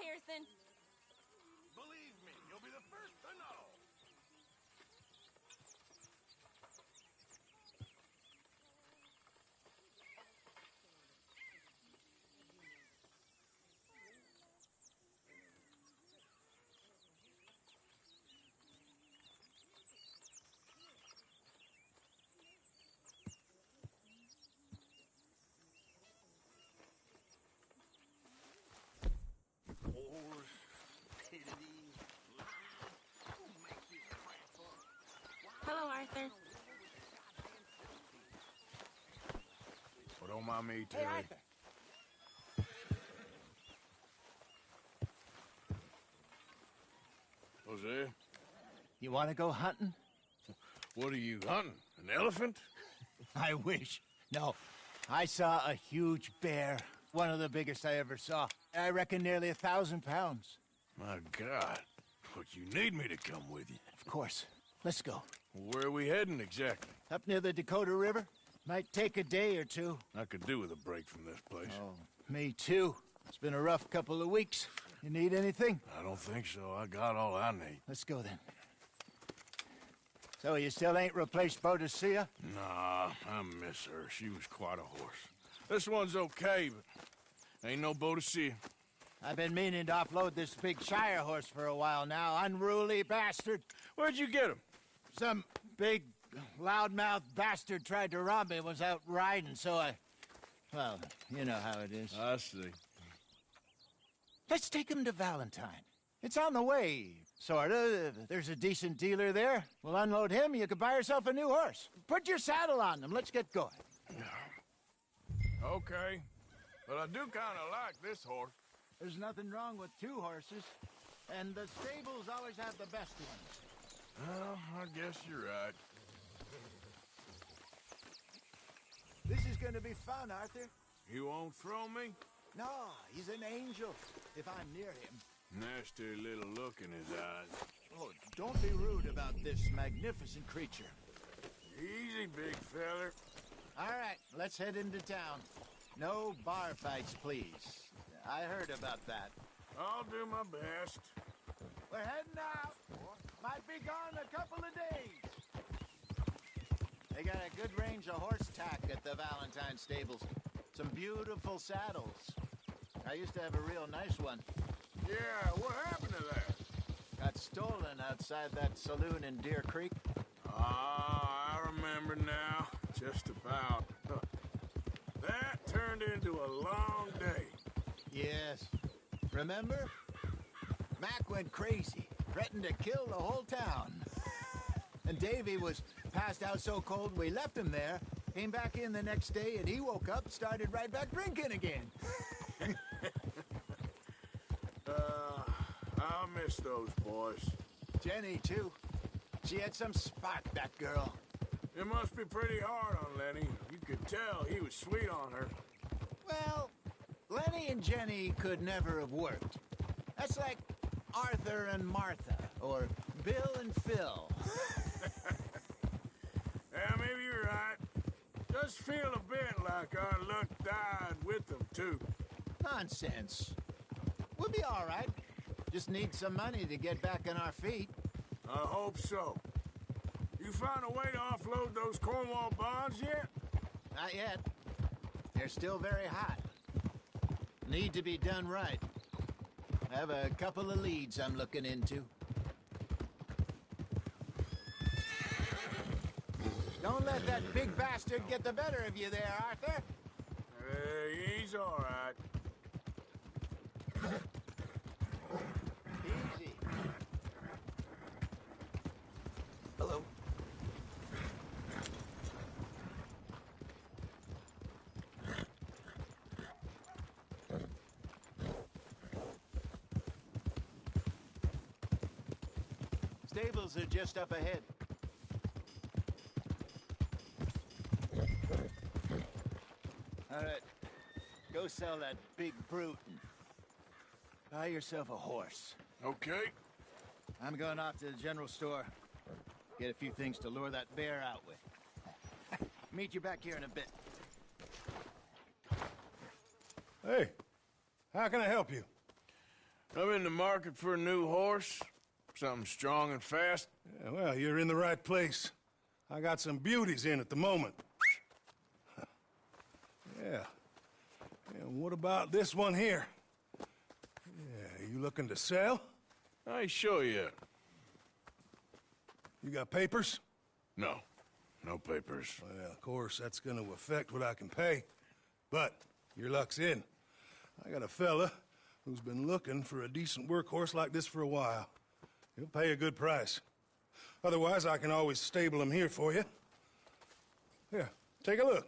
Pearson. Believe me, you'll be the first to know. Hello, Arthur. Well, don't mind me, Terry. Hey, Arthur. Jose, You want to go hunting? what are you hunting? An elephant? I wish. No, I saw a huge bear. One of the biggest I ever saw. I reckon nearly 1,000 pounds. My God. But you need me to come with you. Of course. Let's go. Where are we heading exactly? Up near the Dakota River. Might take a day or two. I could do with a break from this place. Oh, me too. It's been a rough couple of weeks. You need anything? I don't think so. I got all I need. Let's go then. So you still ain't replaced Boadicea? Nah, I miss her. She was quite a horse. This one's okay, but ain't no Boadicea. I've been meaning to offload this big Shire horse for a while now. Unruly bastard. Where'd you get him? Some big, loudmouth bastard tried to rob me, was out riding, so I... Well, you know how it is. I see. Let's take him to Valentine. It's on the way, sorta. There's a decent dealer there. We'll unload him, you could buy yourself a new horse. Put your saddle on him, let's get going. Okay. But I do kind of like this horse. There's nothing wrong with two horses, and the stables always have the best ones. Well, I guess you're right. This is gonna be fun, Arthur. You won't throw me? No, he's an angel, if I'm near him. Nasty little look in his eyes. Oh, don't be rude about this magnificent creature. Easy, big feller. All right, let's head into town. No bar fights, please. I heard about that. I'll do my best. We're heading out. Might be gone a couple of days. They got a good range of horse tack at the Valentine stables. Some beautiful saddles. I used to have a real nice one. Yeah, what happened to that? Got stolen outside that saloon in Deer Creek. Ah, I remember now. Just about. That turned into a long day. Yes. Remember? Mac went crazy, threatened to kill the whole town. And Davy was passed out so cold we left him there, came back in the next day, and he woke up, started right back drinking again. I miss those boys. Jenny, too. She had some spark, that girl. It must be pretty hard on Lenny. You could tell he was sweet on her. Well, Lenny and Jenny could never have worked. That's like Arthur and Martha, or Bill and Phil. Yeah, maybe you're right. Does feel a bit like our luck died with them, too. Nonsense. We'll be all right. Just need some money to get back on our feet. I hope so. You found a way to offload those Cornwall bonds yet? Not yet. They're still very hot. Need to be done right. I have a couple of leads I'm looking into. Don't let that big bastard get the better of you there, Arthur. He's all right. Easy. Hello. Stables are just up ahead. All right, go sell that big brute and buy yourself a horse. Okay. I'm going off to the general store. Get a few things to lure that bear out with. Meet you back here in a bit. Hey, how can I help you? I'm in the market for a new horse. Something strong and fast. Yeah, well, you're in the right place. I got some beauties in at the moment. Yeah. And what about this one here? Yeah, you looking to sell? I ain't sure yet. You got papers? No. No papers. Well, of course, that's gonna affect what I can pay. But your luck's in. I got a fella who's been looking for a decent workhorse like this for a while. He'll pay a good price. Otherwise, I can always stable him here for you. Here, take a look.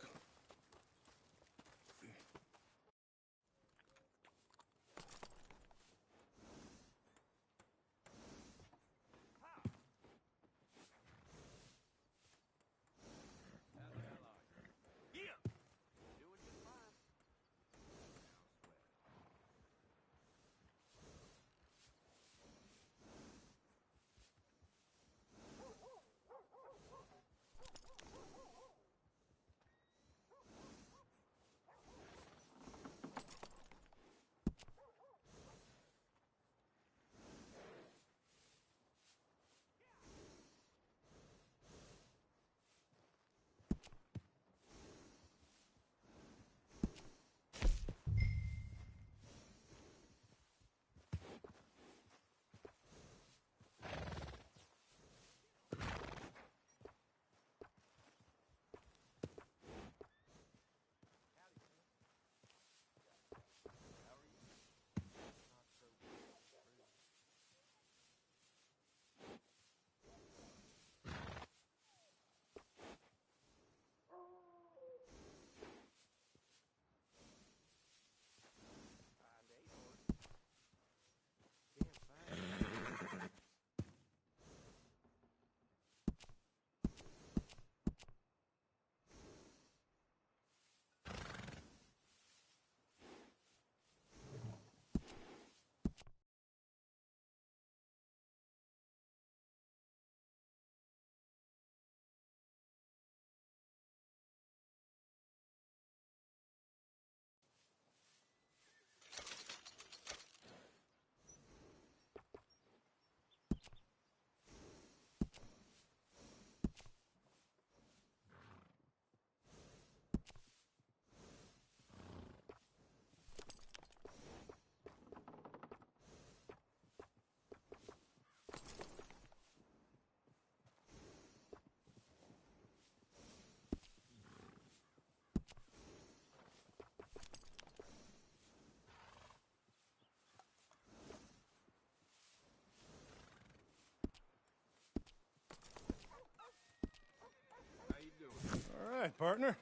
All right, partner.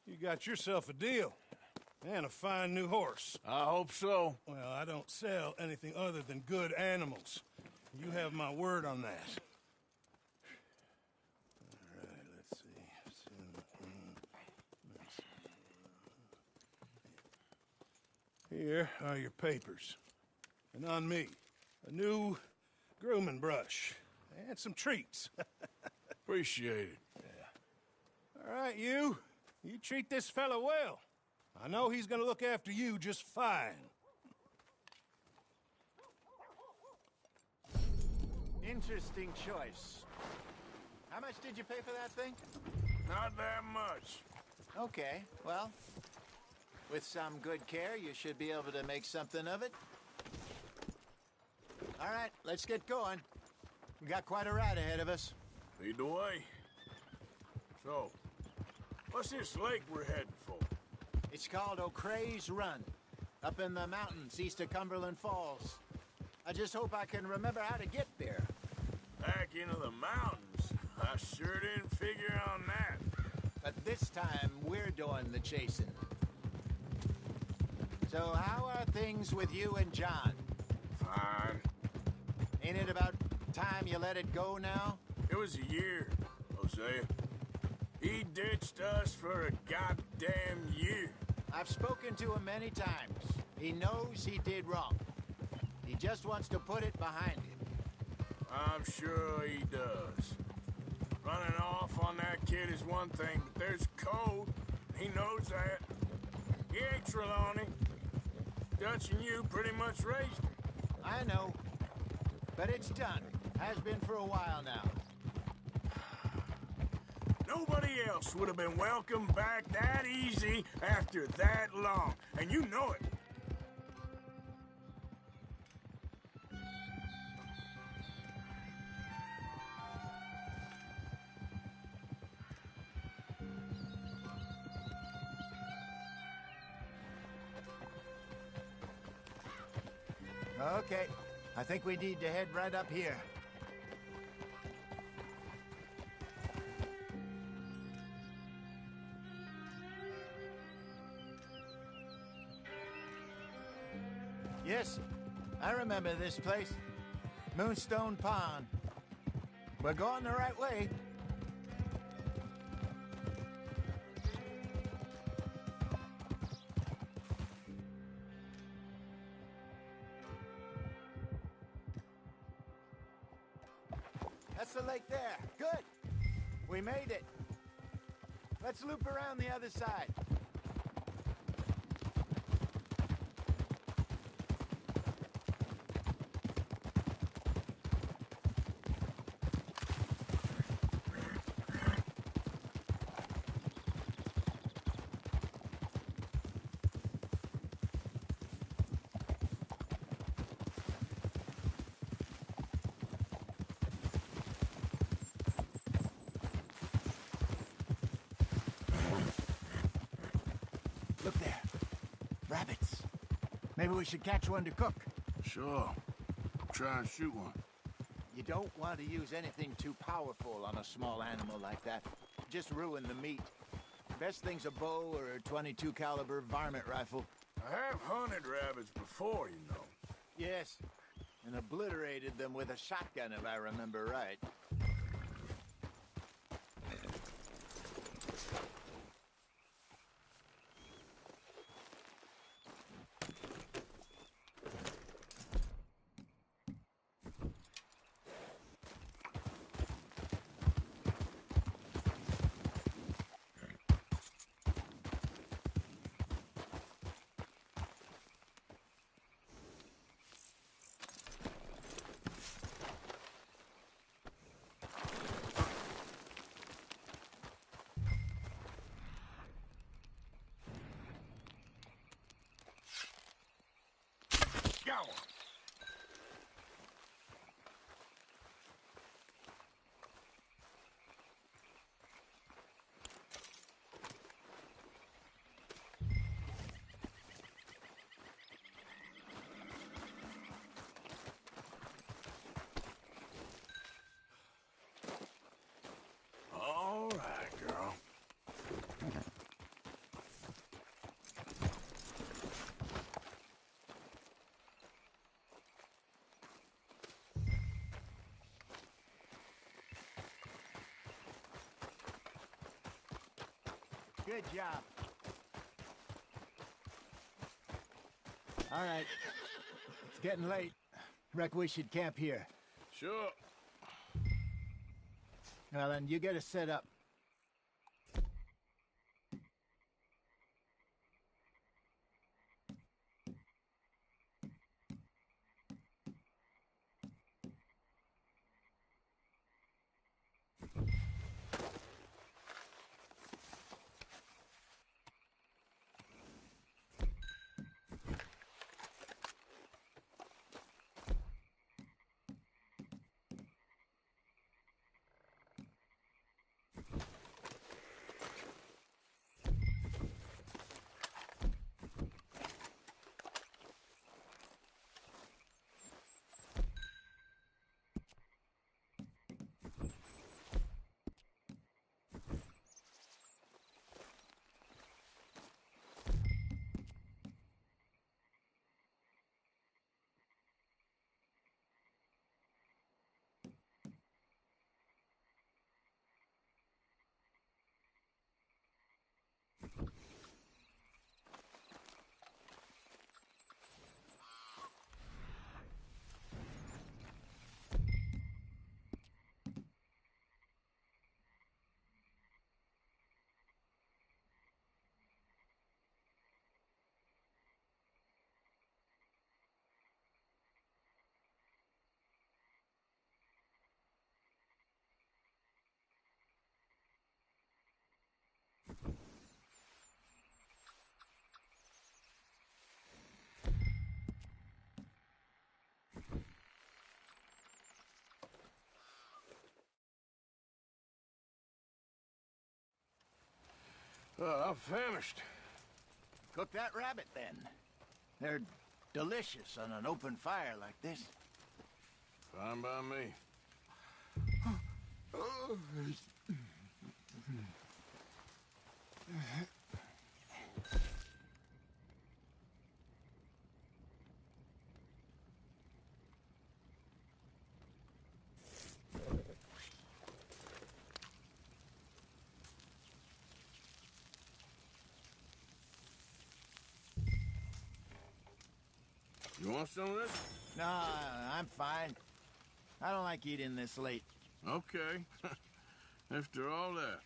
You got yourself a deal. And a fine new horse. I hope so. Well, I don't sell anything other than good animals. You have my word on that. All right, let's see. Here are your papers. And on me, a new grooming brush. And some treats. Appreciate it. All right, you treat this fella well. I know he's gonna look after you just fine. Interesting choice. How much did you pay for that thing? Not that much. Okay, well, with some good care, you should be able to make something of it. All right, let's get going. We got quite a ride ahead of us. Lead the way. So, what's this lake we're heading for? It's called O'Creagh's Run, up in the mountains east of Cumberland Falls. I just hope I can remember how to get there. Back into the mountains? I sure didn't figure on that. But this time, we're doing the chasing. So how are things with you and John? Fine. Ain't it about time you let it go now? It was a year, Hosea. He ditched us for a goddamn year. I've spoken to him many times. He knows he did wrong. He just wants to put it behind him. I'm sure he does. Running off on that kid is one thing, but there's code. He knows that. He ain't Trelawney. Dutch and you pretty much raised him. I I know. But it's done. Has been for a while now. Nobody else would have been welcomed back that easy after that long, and you know it. Okay, I think we need to head right up here. Yes, I remember this place. Moonstone Pond. We're going the right way. That's the lake there. Good. We made it. Let's loop around the other side. Look there. Rabbits. Maybe we should catch one to cook. Sure. Try and shoot one. You don't want to use anything too powerful on a small animal like that. Just ruin the meat. Best thing's a bow or a .22 caliber varmint rifle. I have hunted rabbits before, you know. Yes, and obliterated them with a shotgun if I remember right. Got one. All right, girl. Good job. All right. It's getting late. Reckon we should camp here. Sure. Well, then you get us set up. I'm famished. Cook that rabbit, then. They're delicious on an open fire like this. Fine by me. You want some of this? No, I'm fine. I don't like eating this late. Okay. After all that.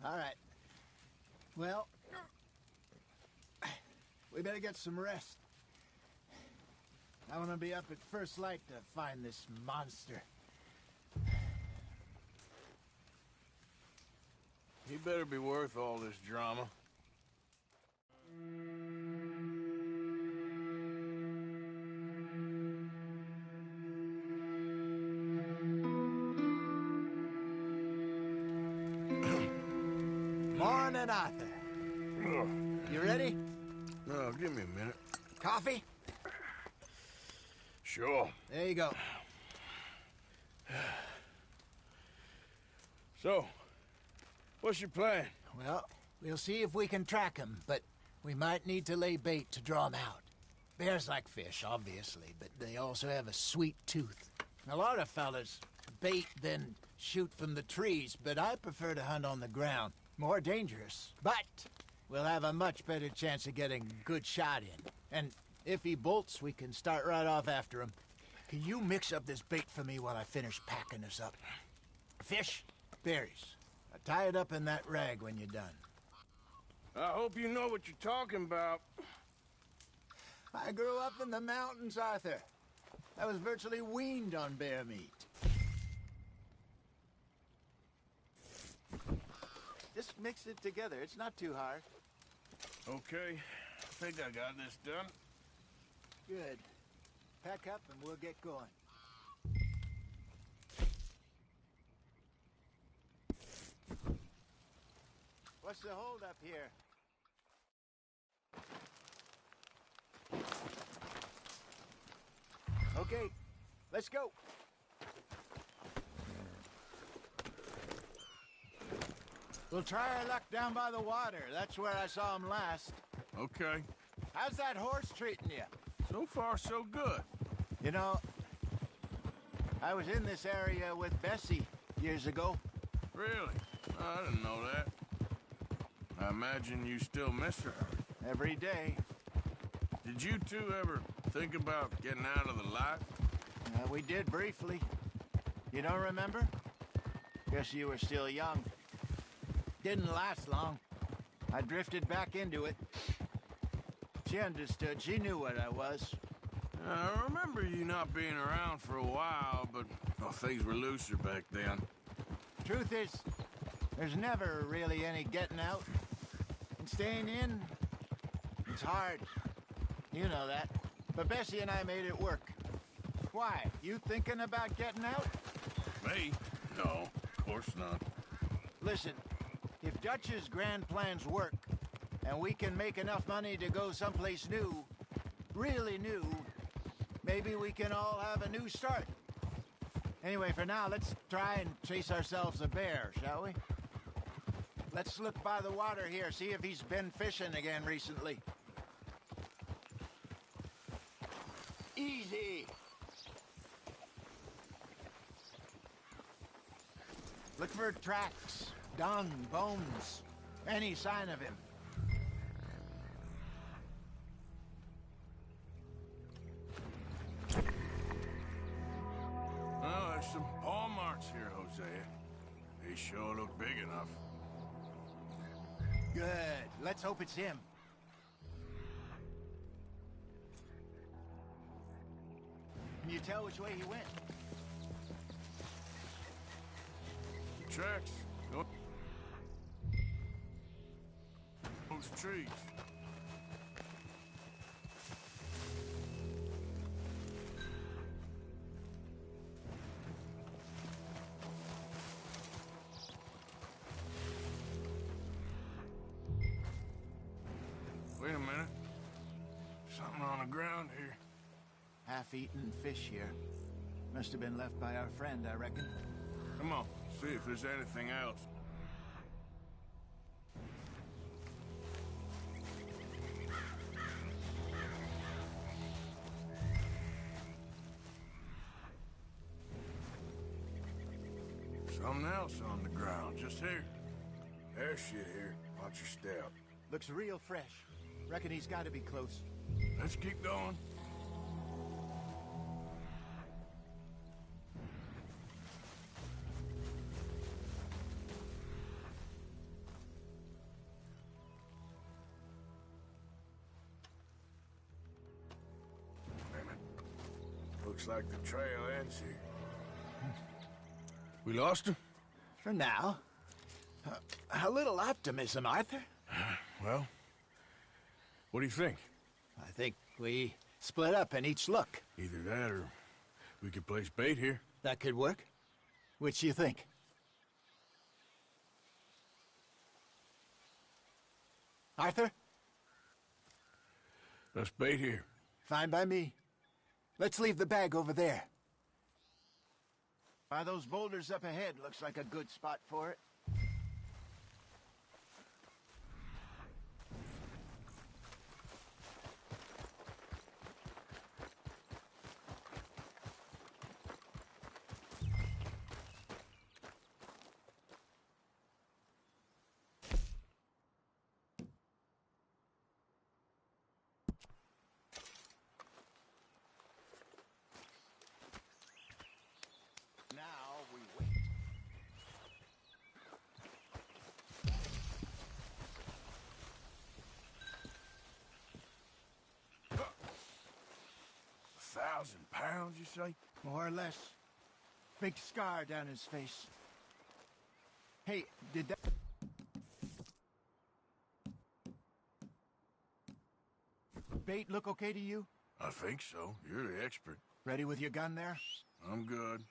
All right. Well, we better get some rest. I want to be up at first light to find this monster. He better be worth all this drama. Morning, Arthur. You ready? No, give me a minute. Coffee? Sure. There you go. So, what's your plan? Well, we'll see if we can track him, but we might need to lay bait to draw him out. Bears like fish, obviously, but they also have a sweet tooth. A lot of fellas bait, then shoot from the trees, but I prefer to hunt on the ground. More dangerous, but we'll have a much better chance of getting a good shot in. And if he bolts, we can start right off after him. Can you mix up this bait for me while I finish packing this up? Fish, berries. Tie it up in that rag when you're done. I hope you know what you're talking about. I grew up in the mountains, Arthur. I was virtually weaned on bear meat. Just mix it together. It's not too hard. Okay, I think I got this done. Good. Pack up and we'll get going. What's the hold up here? Okay, let's go. We'll try our luck down by the water. That's where I saw him last. Okay. How's that horse treating you? So far, so good. You know, I was in this area with Bessie years ago. Really? I didn't know that. I imagine you still miss her. Every day. Did you two ever think about getting out of the life? We did briefly. You don't remember? Guess you were still young. Didn't last long. I drifted back into it. She understood. She knew what I was. I remember you not being around for a while, but things were looser back then. Truth is, there's never really any getting out. And staying in, it's hard. You know that. But Bessie and I made it work. Why? You thinking about getting out? Me? No, of course not. Listen, if Dutch's grand plans work, and we can make enough money to go someplace new, really new, maybe we can all have a new start. Anyway, for now, let's try and chase ourselves a bear, shall we? Let's look by the water here, see if he's been fishing again recently. Easy! Look for tracks, dung, bones, any sign of him. Oh, there's some paw marks here, Hosea. They sure look big enough. Good. Let's hope it's him. Can you tell which way he went? The tracks. Those trees. Wait a minute. Something on the ground here. Half-eaten fish here. Must have been left by our friend, I reckon. Come on, see if there's anything else. Something else on the ground, just here. There's shit here. Watch your step. Looks real fresh. Reckon he's got to be close. Let's keep going. Damn it. Looks like the trail ends here. We lost him? For now. A little optimism, Arthur. Well, what do you think? I think we split up and each look. Either that or we could place bait here. That could work. Which do you think? Arthur? Let's bait here. Fine by me. Let's leave the bag over there. By those boulders up ahead, looks like a good spot for it. £1,000, you say? More or less. Big scar down his face. Hey, did that... bait look okay to you? I think so. You're the expert. Ready with your gun there? I'm good.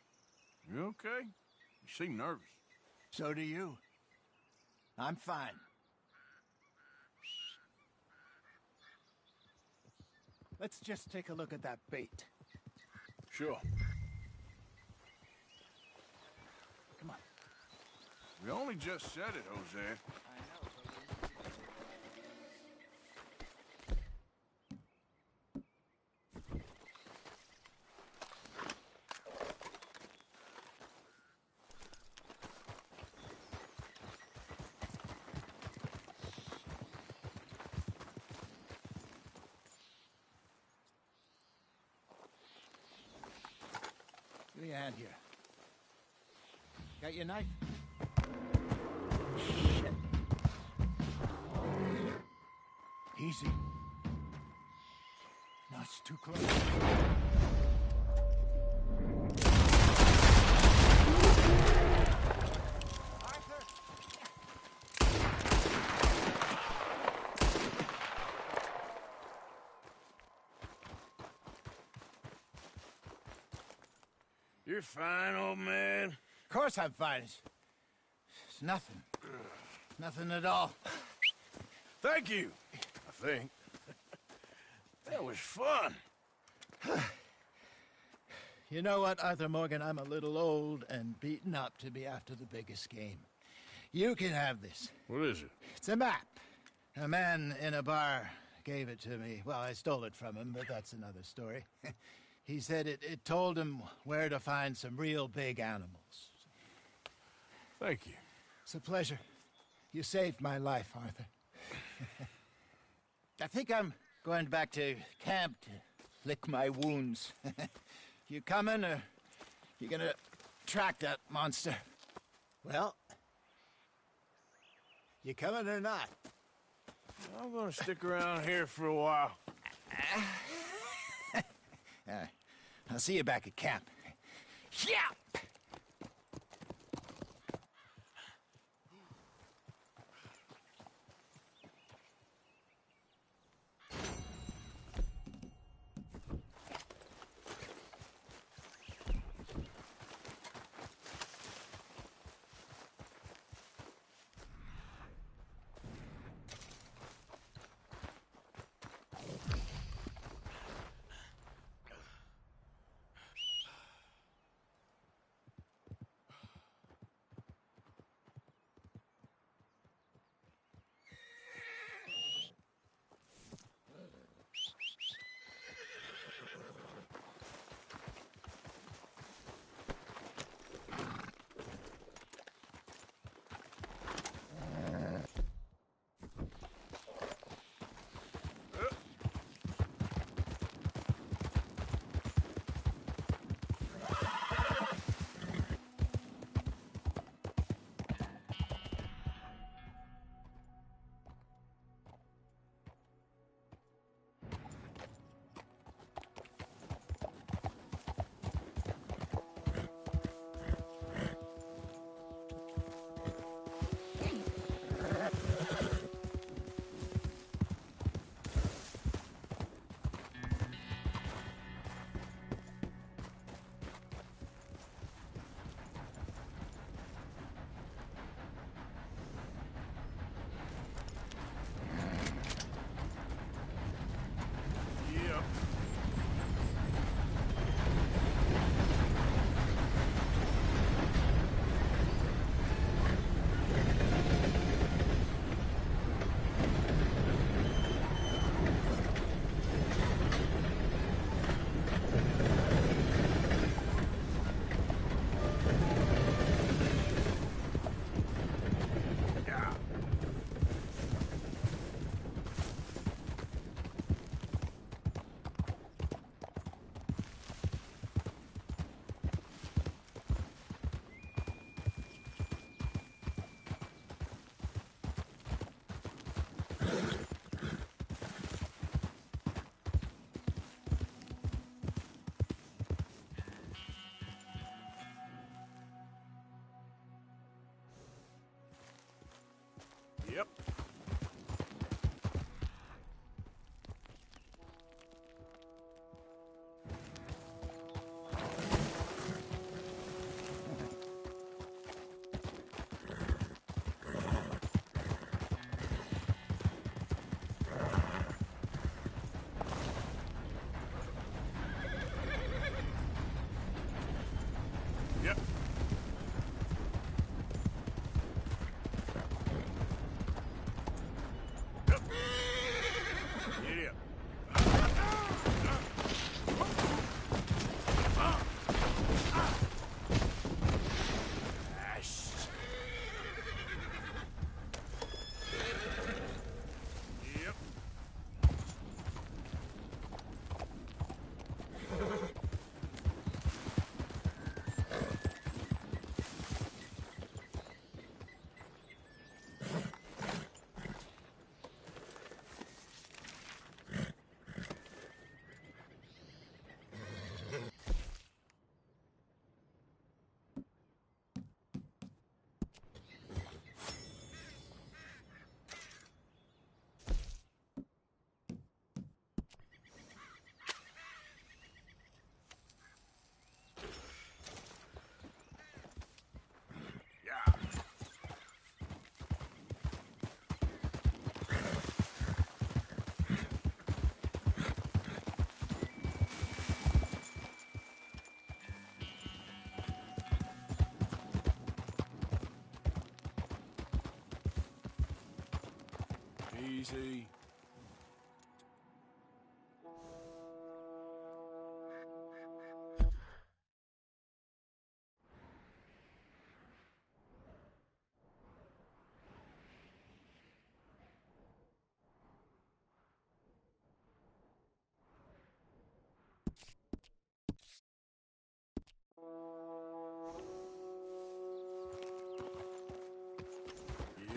You okay? You seem nervous. So do you. I'm fine. Let's just take a look at that bait. Sure. Come on. We only just said it, Jose. I know. Give me a hand here. Got your knife? Shit. Easy. No, it's too close. Arthur! You're fine, old man. Of course I'm fine. It's nothing. Nothing at all. Thank you, I think. That was fun. You know what, Arthur Morgan? I'm a little old and beaten up to be after the biggest game. You can have this. What is it? It's a map. A man in a bar gave it to me. Well, I stole it from him, but that's another story. He said it told him where to find some real big animals. Thank you. It's a pleasure. You saved my life, Arthur. I think I'm going back to camp to lick my wounds. You coming, or you gonna track that monster? Well, you coming or not? I'm gonna stick around here for a while. All right. I'll see you back at camp. Yeah! Yep. Yeah. Yep. Yep. Easy.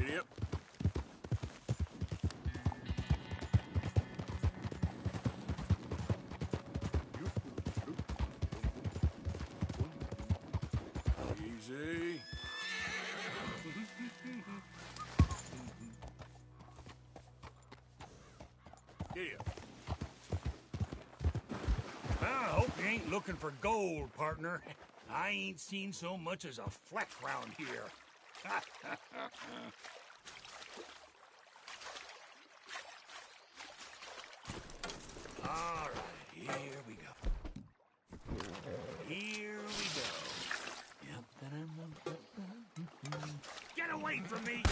Yep. Easy. Yeah. I hope you ain't looking for gold, partner. I ain't seen so much as a fleck round here. All right, here we go. Here we go. Get away from me!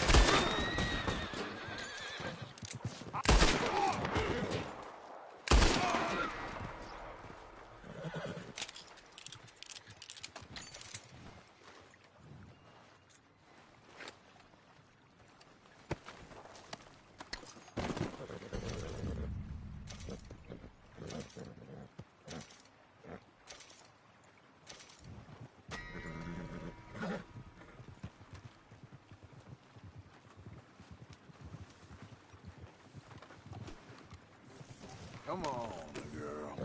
Come on, girl.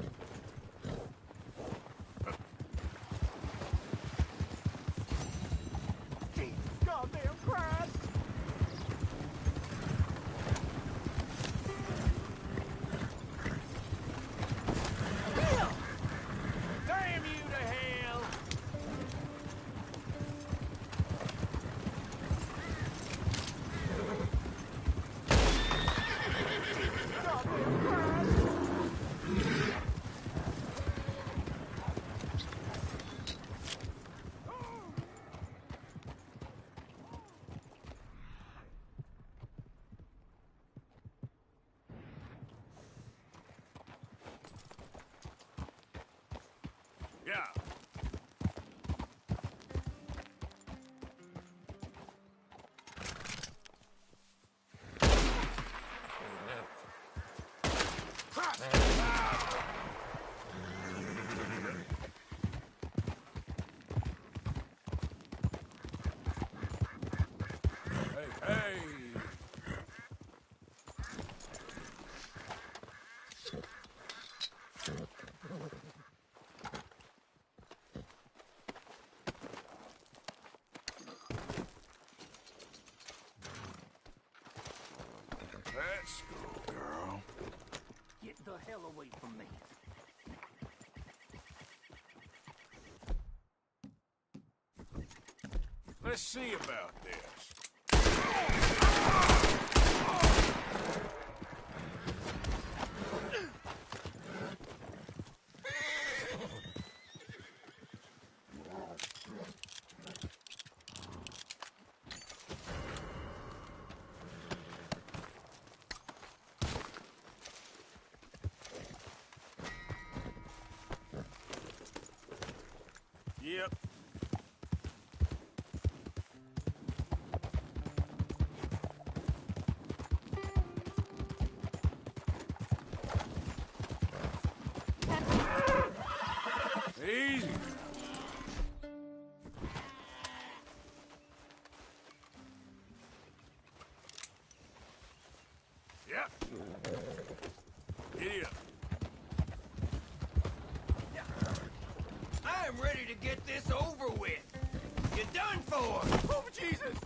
Jesus goddamn Christ! Bill! Damn you to hell! Goddamn Christ! Yeah. Hey, hey. Let's go, girl. Get the hell away from me. Let's see about this. Yep. Easy. Yep. Idiot. I am ready to get this over with. You're done for. Oh, Jesus!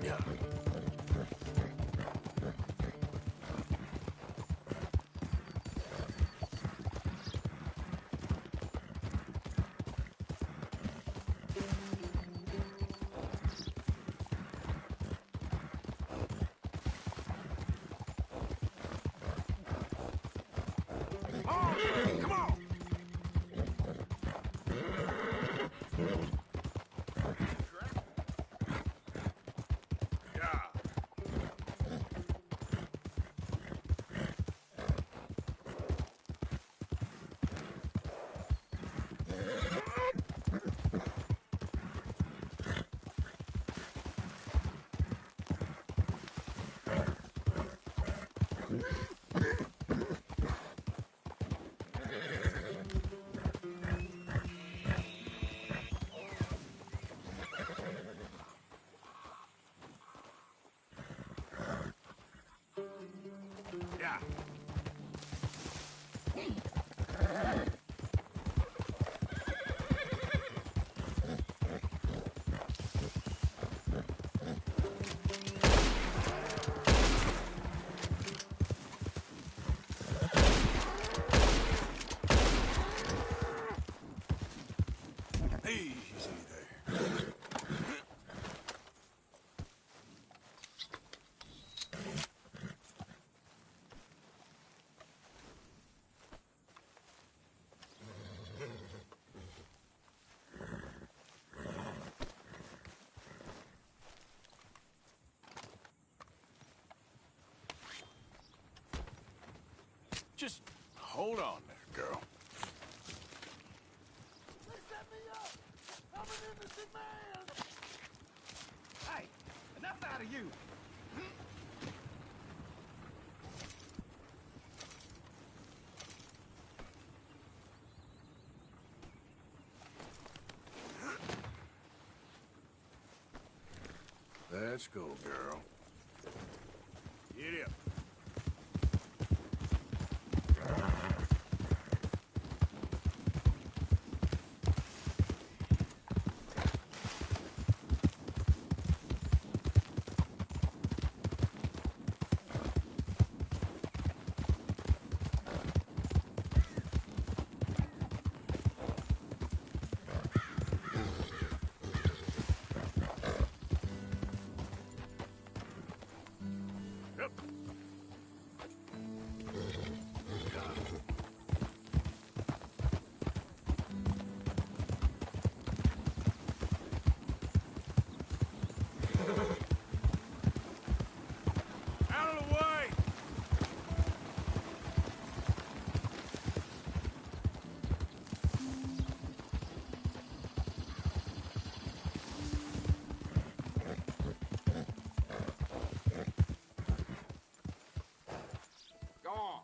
Yeah. Just hold on there, girl. They set me up! I'm an innocent man! Hey, enough out of you! Let's go, girl. Get up. Out of the way! Go on.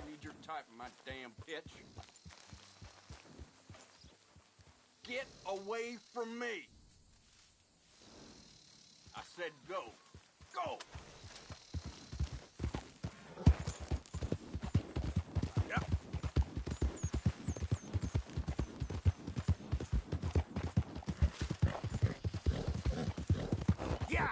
I need your type in my damn pitch. Get away from me! I said go. Go! Yep. Yeah!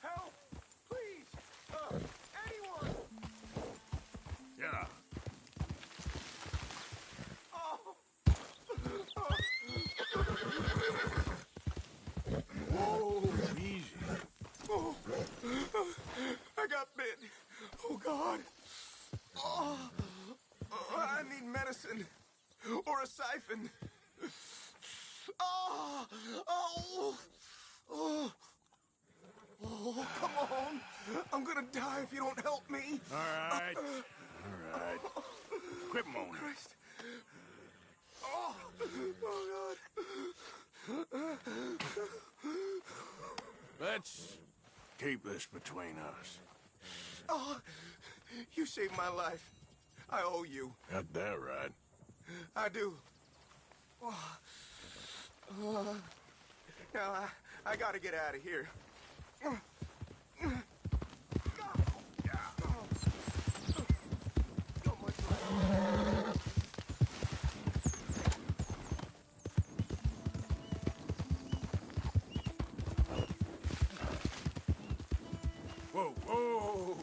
Help! Please! Anyone! Yeah. Oh! Whoa, easy. Oh! I got bit. Oh, God. Oh, I need medicine. Or a siphon. Oh! Oh! Oh! Oh, come on. I'm gonna die if you don't help me. All right. All right. Quit moaning. Christ. Oh! Oh, God. Let's keep this between us. Oh, you saved my life. I owe you. Got that right. I do. Oh. Now, I gotta get out of here. Whoa, whoa!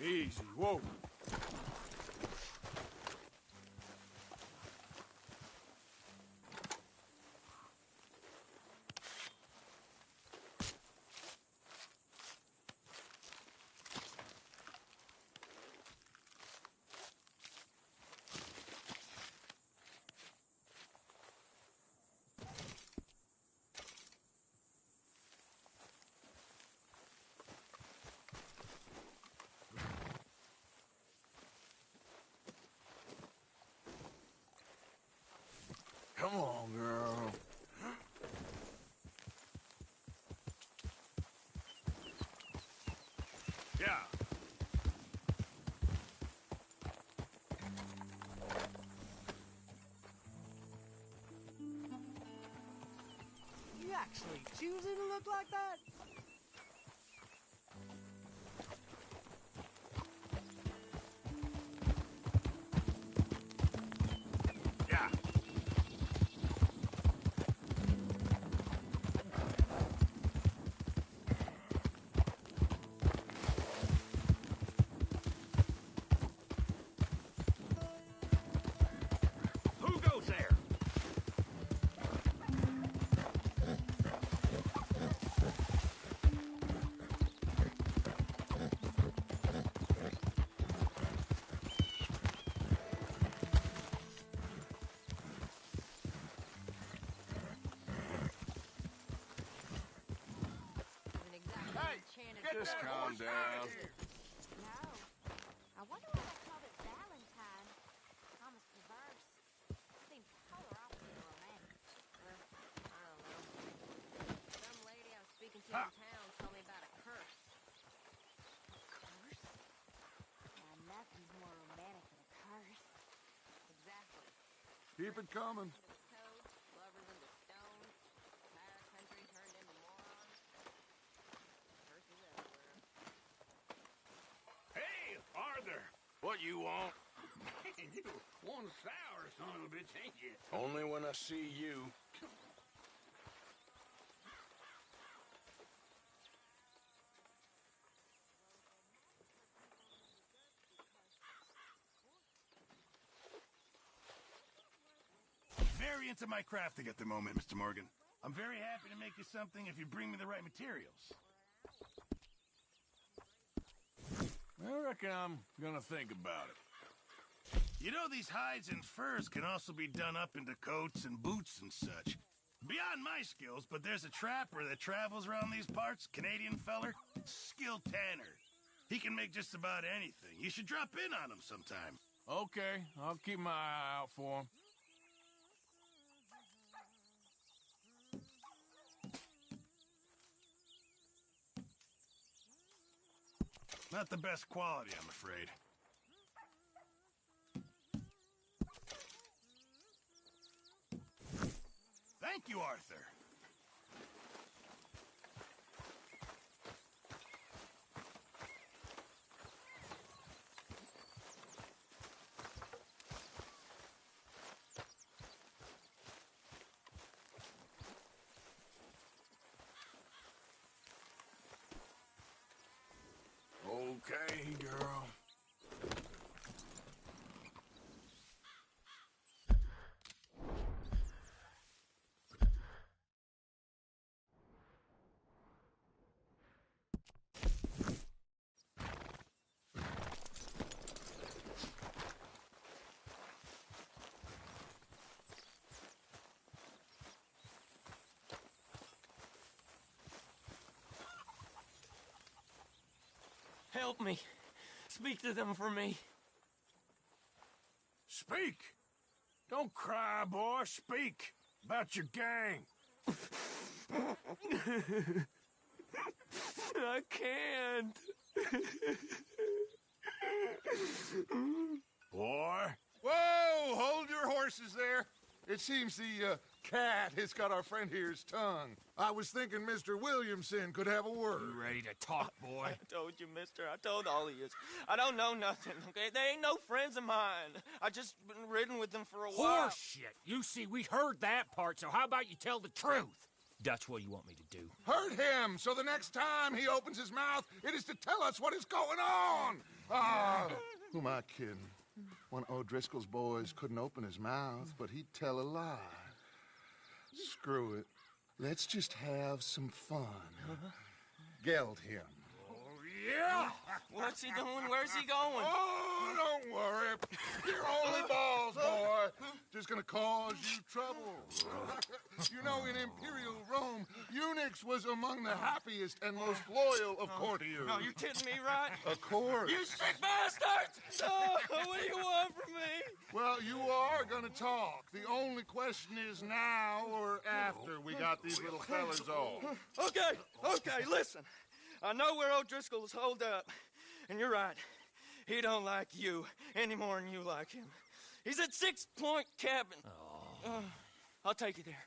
Easy, whoa. Come on, girl. Yeah. You actually choosing to look like that? Yeah. Who goes there? Just calm down. No. I wonder why they called it Valentine. Almost reverse. Seems polar opposite of romantic. I don't know. Some lady I was speaking to in town told me about a curse. A curse? Now, nothing's more romantic than a curse. Exactly. Keep it coming. Toads, lovers into stone, entire country turned into morons. Curses everywhere. Hey, Arthur! What you want? You one sour son of a bitch, ain't you? Only when I see you. Very into my crafting at the moment, Mr. Morgan. I'm very happy to make you something if you bring me the right materials. I reckon I'm gonna think about it. You know, these hides and furs can also be done up into coats and boots and such. Beyond my skills, but there's a trapper that travels around these parts, Canadian feller, skilled tanner. He can make just about anything. You should drop in on him sometime. Okay, I'll keep my eye out for him. Not the best quality, I'm afraid. Thank you, Arthur. Okay, girl. Help me. Speak to them for me. Speak! Don't cry, boy. Speak about your gang. I can't. Boy. Whoa! Hold your horses there. It seems the cat has got our friend here's tongue. I was thinking Mr. Williamson could have a word. You ready to talk, boy? I told you, mister. I told all of you. I don't know nothing, okay? They ain't no friends of mine. I just been ridden with them for a while. Horseshit! You see, we heard that part, so how about you tell the truth? That's what you want me to do. Hurt him, so the next time he opens his mouth, it is to tell us what is going on. Ah, who am I kidding? One of O'Driscoll's boys couldn't open his mouth, but he'd tell a lie. Screw it. Let's just have some fun. Geld him. Oh, Yeah. What's he doing? Where's he going? Oh, don't worry. You're only balls, boy. Just gonna cause you trouble. You know, in Imperial Rome, eunuchs was among the happiest and most loyal of courtiers. No, you kidding me, right? Of course. You sick bastards! Oh, what do you want from me? Well, you are gonna talk. The only question is now or after we got these little fellas off. Okay, listen. I know where O'Driscoll's holed up, and you're right. He don't like you any more than you like him. He's at 6 Point Cabin. I'll take you there.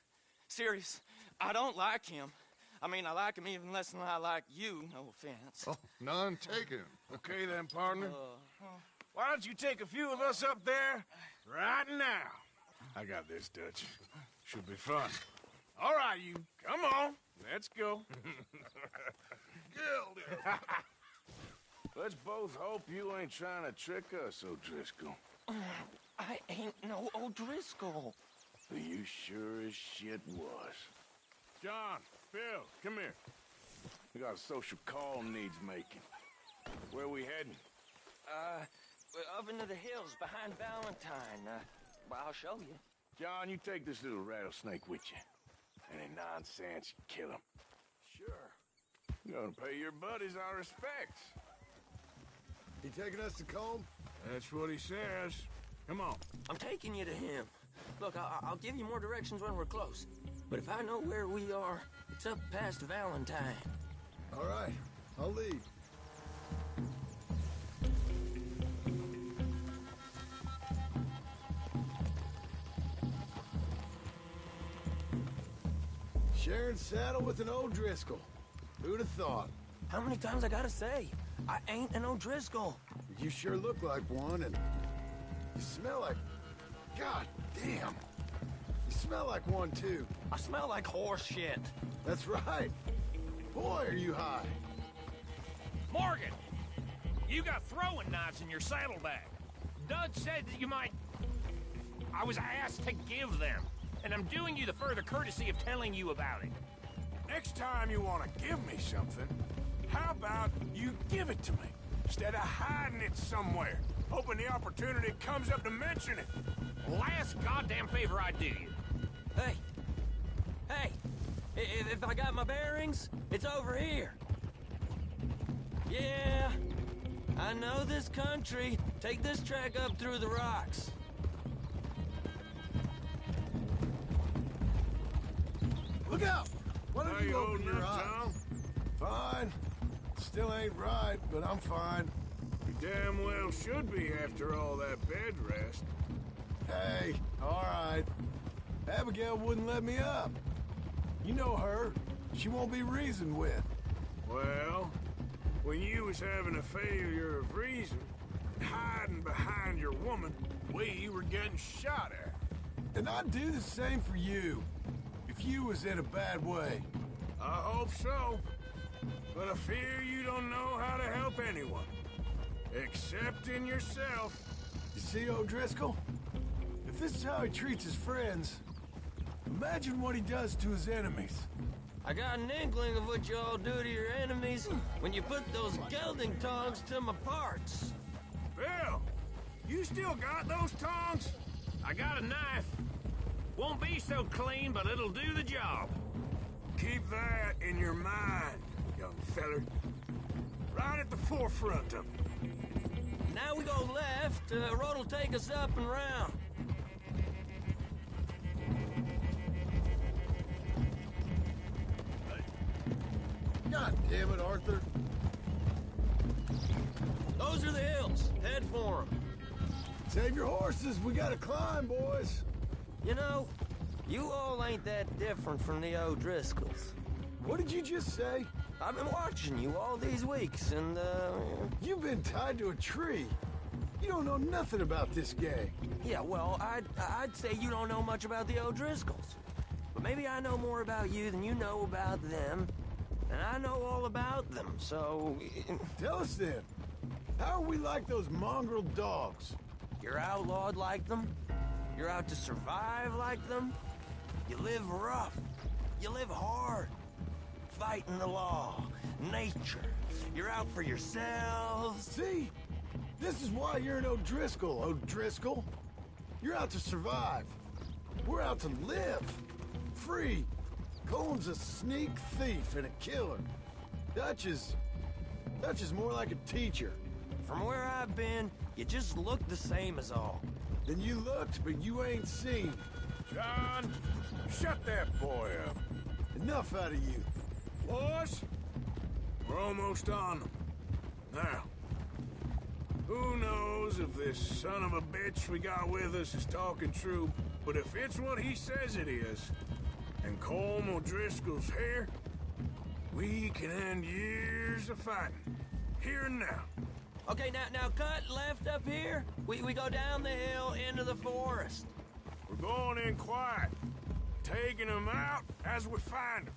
Serious, I don't like him. I mean, I like him even less than I like you, no offense. Oh, none taken. Okay then, partner. Why don't you take a few of us up there right now? I got this, Dutch. Should be fun. All right, you. Come on. Let's go. Gildy. Let's both hope you ain't trying to trick us, O'Driscoll. I ain't no O'Driscoll. You sure as shit was. John, Phil, come here. We got a social call needs making. Where we heading? We're up into the hills behind Valentine. Well, I'll show you. John, you take this little rattlesnake with you. Any nonsense, you kill him. Sure. You're gonna pay your buddies our respects. He taking us to Combe? That's what he says. Come on. I'm taking you to him. Look, I'll give you more directions when we're close. But if I know where we are, it's up past Valentine. All right, I'll lead. Sharing saddle with an O'Driscoll. Who'd have thought? How many times I gotta say? I ain't an O'Driscoll. You sure look like one, and you smell like... God damn. You smell like one, too. I smell like horse shit. That's right. Boy, are you high. Morgan, you got throwing knives in your saddlebag. Doug said that you might... I was asked to give them, and I'm doing you the further courtesy of telling you about it. Next time you want to give me something, how about you give it to me? Instead of hiding it somewhere, hoping the opportunity comes up to mention it. Last goddamn favor I do you. Hey, if I got my bearings, it's over here. Yeah, I know this country. Take this track up through the rocks. Look out! Why How don't you you open holding your up, eyes? Tom? Fine. Still ain't right, but I'm fine. You damn well should be after all that bed rest. Hey, all right. Abigail wouldn't let me up. You know her. She won't be reasoned with. Well, when you was having a failure of reason, hiding behind your woman, we were getting shot at. And I'd do the same for you, if you was in a bad way. I hope so. But I fear you don't know how to help anyone. Except in yourself. You see, O'Driscoll? If this is how he treats his friends, imagine what he does to his enemies. I got an inkling of what you all do to your enemies when you put those gelding tongs to my parts. Bill, you still got those tongs? I got a knife. Won't be so clean, but it'll do the job. Keep that in your mind, young feller. Right at the forefront of it. Now we go left, road will take us up and round. God damn it, Arthur. Those are the hills. Head for them. Save your horses. We gotta climb, boys. You know, you all ain't that different from the O'Driscolls. What did you just say? I've been watching you all these weeks, and, You've been tied to a tree. You don't know nothing about this gang. Yeah, well, I'd say you don't know much about the O'Driscolls. But maybe I know more about you than you know about them. And I know all about them, so... Tell us then. How are we like those mongrel dogs? You're outlawed like them. You're out to survive like them. You live rough. You live hard. Fighting the law. nature. You're out for yourselves. See? This is why you're an O'Driscoll, O'Driscoll. You're out to survive. We're out to live. Free. Cole's a sneak thief and a killer. Dutch is more like a teacher. From where I've been, you just look the same as all. Then you looked, but you ain't seen. John, shut that boy up. Enough out of you. Boys, we're almost on them. Now, who knows if this son of a bitch we got with us is talking true, but if it's what he says it is, and Colm O'Driscoll's here, we can end years of fighting, here and now. Okay, now cut left up here. We go down the hill into the forest. We're going in quiet, taking them out as we find them,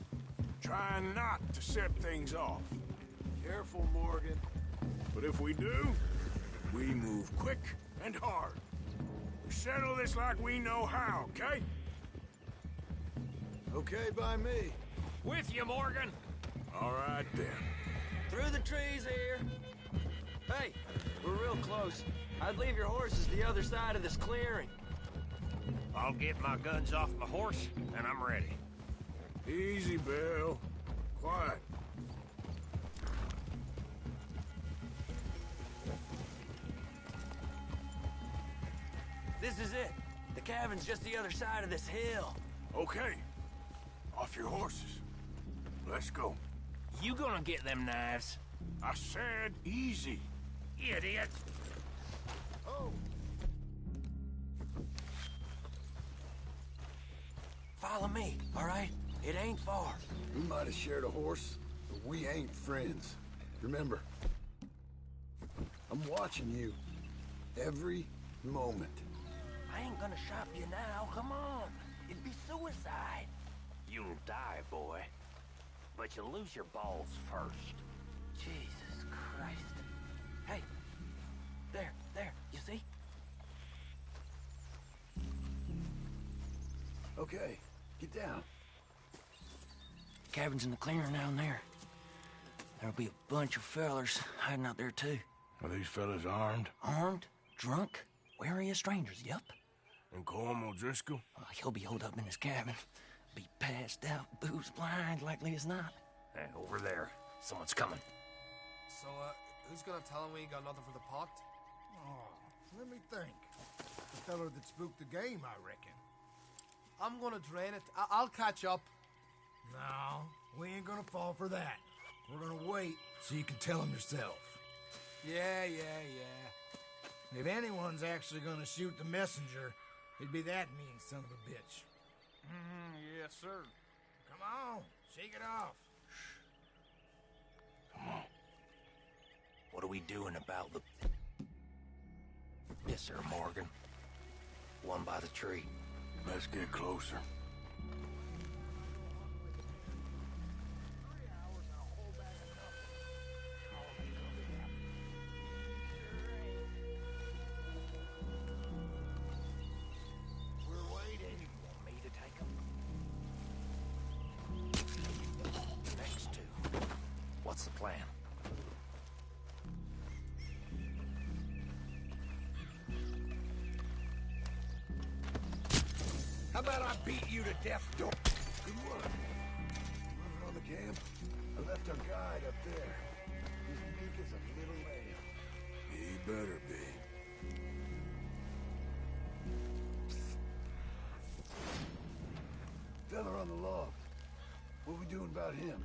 trying not to set things off. Careful, Morgan. But if we do, we move quick and hard. We settle this like we know how, okay? Okay by me. With you, Morgan. All right, then. Through the trees here. Hey, we're real close. I'd leave your horses the other side of this clearing. I'll get my guns off my horse, and I'm ready. Easy, Bill. Quiet. This is it. The cabin's just the other side of this hill. Okay. Off your horses. Let's go. You gonna get them knives? I said easy. Idiot. Oh. Follow me, all right? It ain't far. We might have shared a horse, but we ain't friends. Remember, I'm watching you every moment. I ain't gonna shop you now. Come on. It'd be suicide. You'll die, boy. But you'll lose your balls first. Jesus Christ. Hey. There. You see? Okay, get down. Cabin's in the clearing down there. There'll be a bunch of fellers hiding out there, too. Are these fellas armed? Armed, drunk, wary of strangers, yup. And Colm O'Driscoll? He'll be holed up in his cabin. Be passed out, booze blind, likely as not. Hey, over there. Someone's coming. So, who's gonna tell him we ain't got nothing for the pot? Oh, let me think. The feller that spooked the game, I reckon. I'm gonna drain it. I'll catch up. No, we ain't gonna fall for that. We're gonna wait so you can tell him yourself. Yeah. If anyone's actually gonna shoot the messenger, it'd be that mean son of a bitch. Yes, sir. Come on, shake it off. Come on. What are we doing about the... Yes, sir, Morgan. One by the tree. Let's get closer. We're waiting. You want me to take them? Next two. What's the plan? How about I beat you to death? Don't. Good work. Running on the camp. I left our guide up there. He's meek as a little lamb. He better be. Fella on the log. What we doing about him?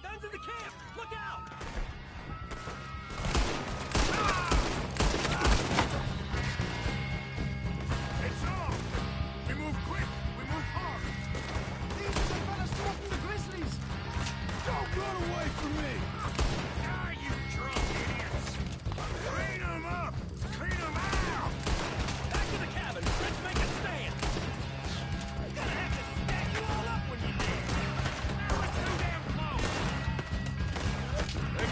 Guns in the camp! Look out! It's on! We move quick! We move hard! These are the fellas smoking the grizzlies! Don't run away from me! Ah, you drunk idiots! Clean them up! Clean them out! Back to the cabin! Let's make a stand! I'm gonna have to stack you all up when you're dead! We're too damn close! They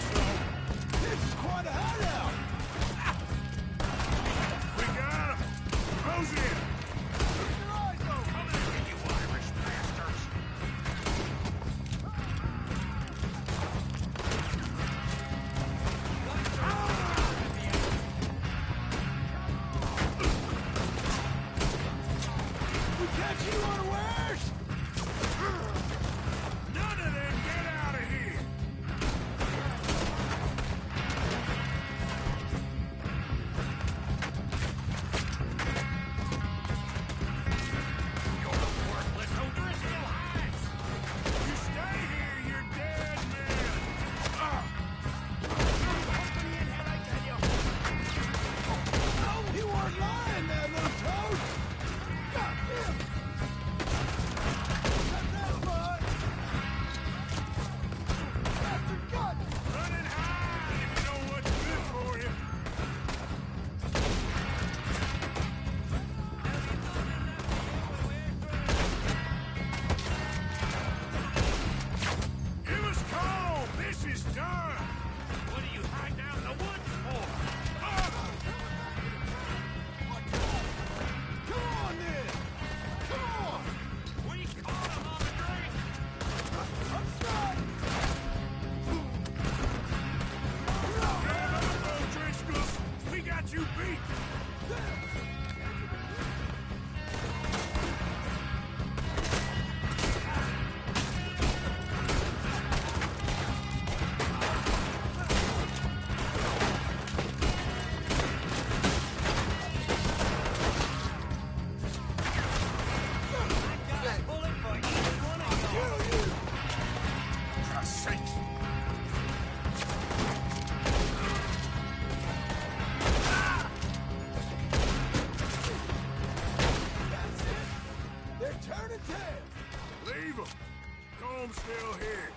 Colm's still here.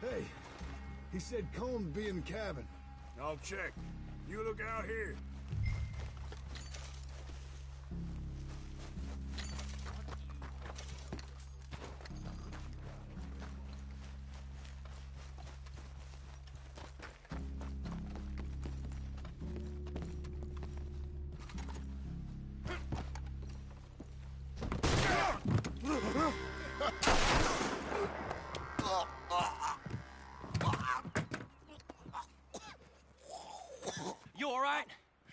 Hey, he said Colm be in the cabin. I'll check. You look out here. You all right?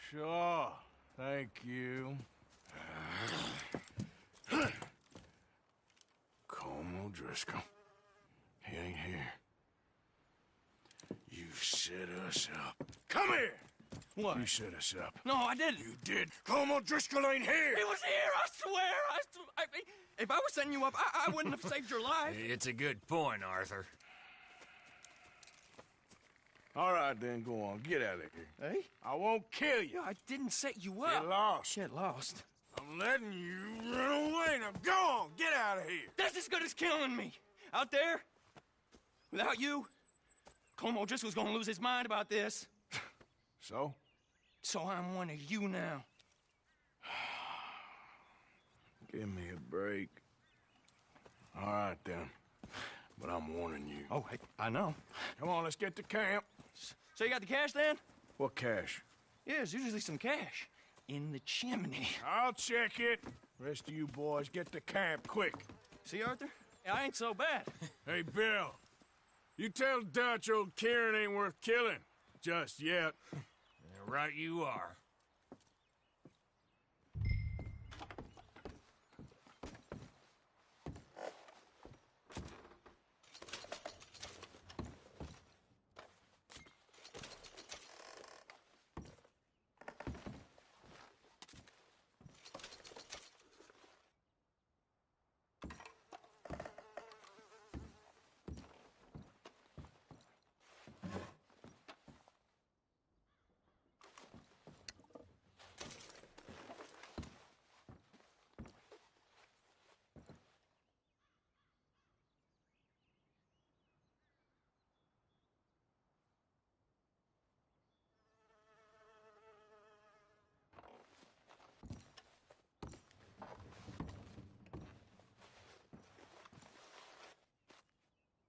Sure. Thank you. Colm O'Driscoll. He ain't here. You set us up. Come here! What? You set us up. No, I didn't. You did. Colm O'Driscoll ain't here! He was here, I swear! If I was setting you up, I wouldn't have saved your life. It's a good point, Arthur. All right, then, go on. Get out of here. Hey? I won't kill you. I didn't set you up. Get lost. Get lost. I'm letting you run away. Now go on. Get out of here. That's as good as killing me. Out there, without you, Colm O'Driscoll's gonna lose his mind about this. So? So I'm one of you now. Give me a break. All right, then. But I'm warning you. Oh, hey, I know. Come on, let's get to camp. So you got the cash then? What cash? Yeah, there's usually some cash in the chimney. I'll check it. Rest of you boys, get to camp quick. See, Arthur? I ain't so bad. Hey, Bill. You tell Dutch old Kieran ain't worth killing. Just yet. Right you are.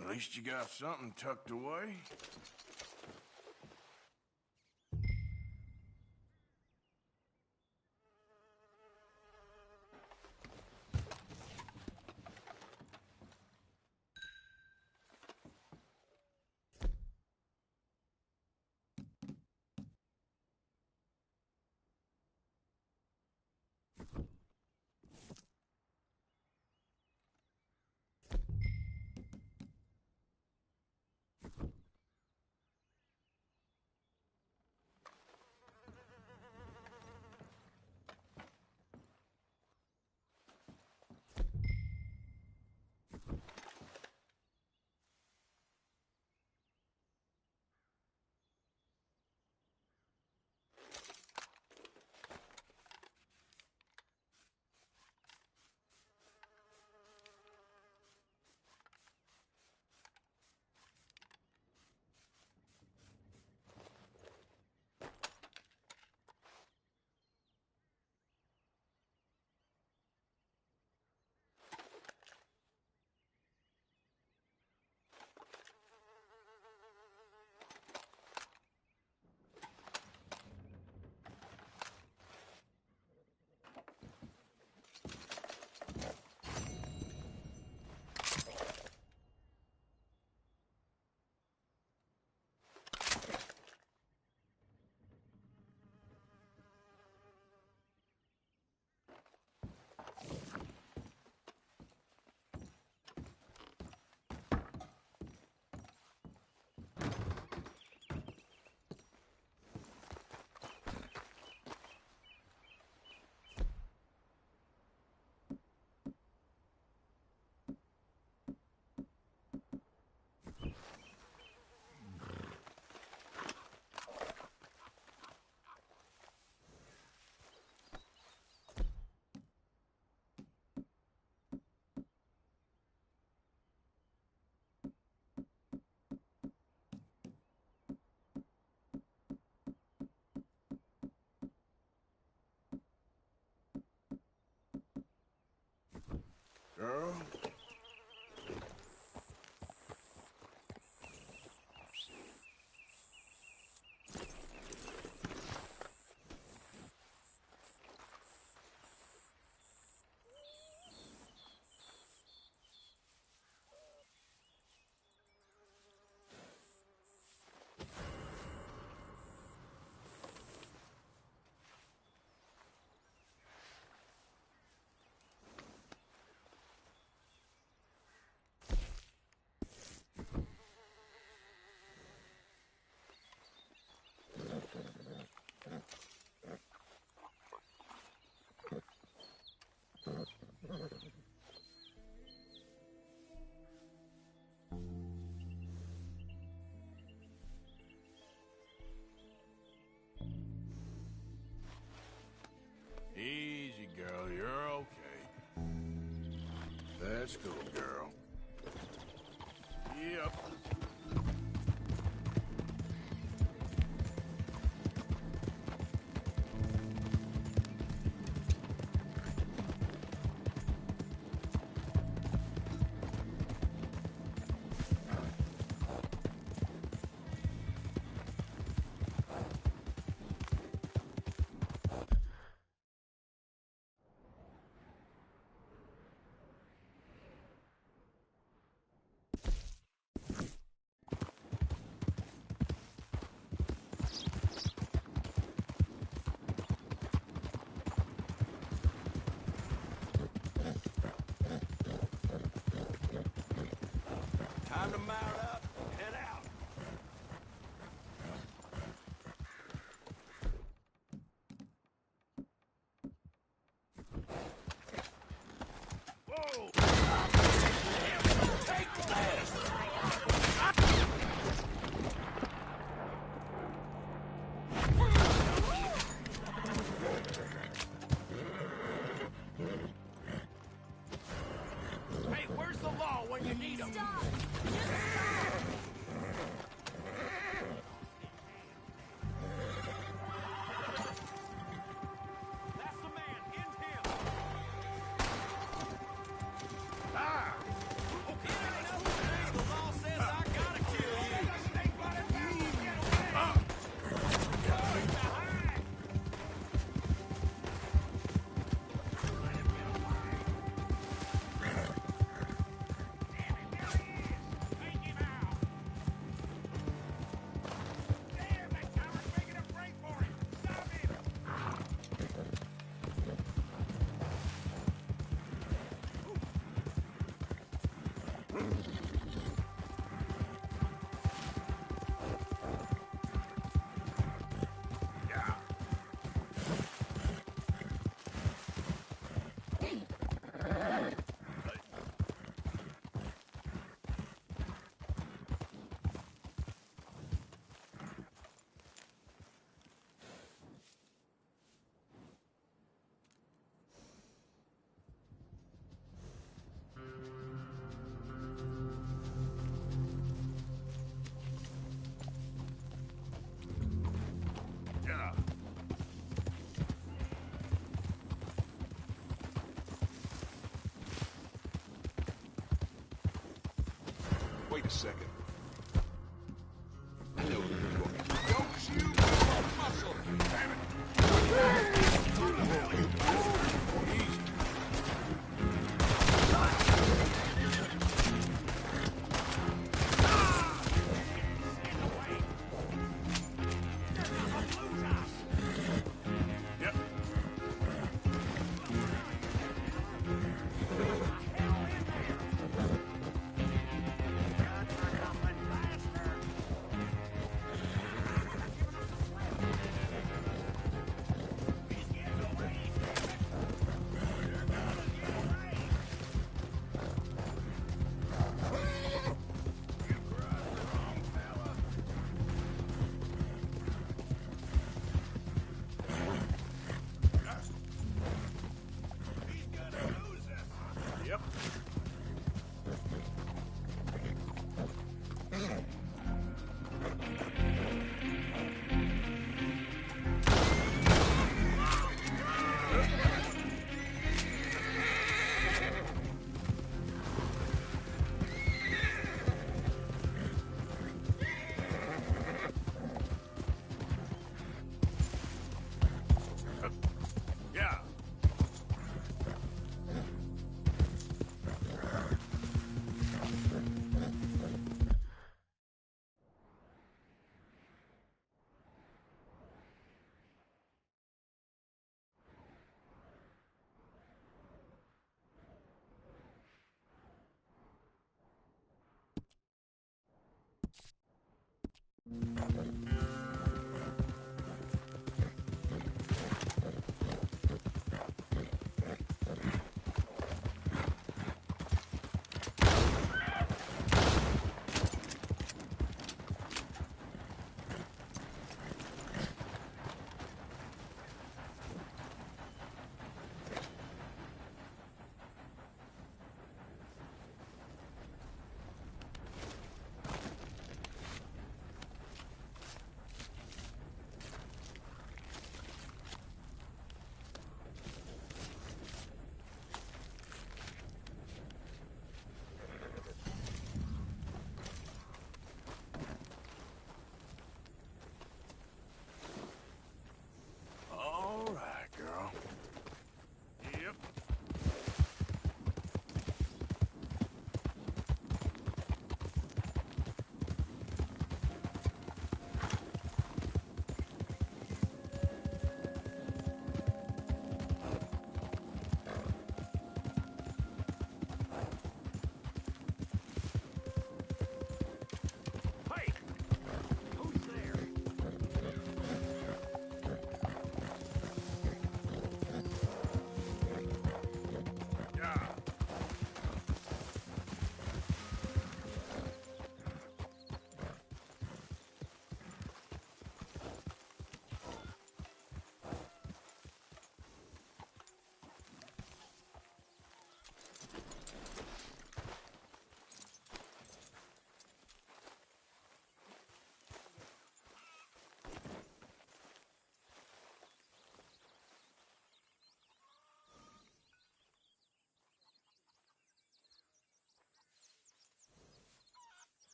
At least you got something tucked away. girl. Easy, girl. You're okay. That's cool, girl. Yep. Time to mount up and head out. Whoa! Take this! Hey, where's the law when you need 'em? Stop! Just stop! That's the man. End him. Ah! Okay, I know today the law says I gotta kill you. Yeah. Wait a second. I know who you're going to. Don't you muscle! Damn it! Easy. Yep.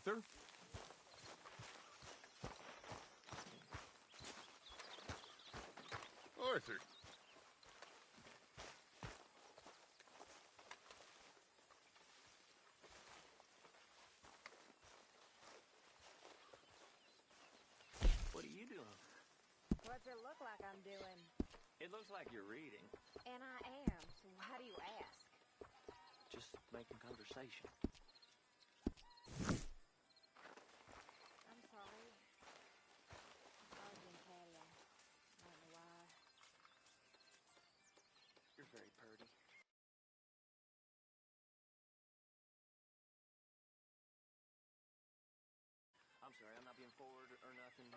Arthur. Arthur. What are you doing? What's it look like I'm doing? It looks like you're reading. And I am, so why do you ask? Just making conversation. I'm sorry. I was being catty. I don't know why. You're very purty. I'm sorry, I'm not being forward or nothing.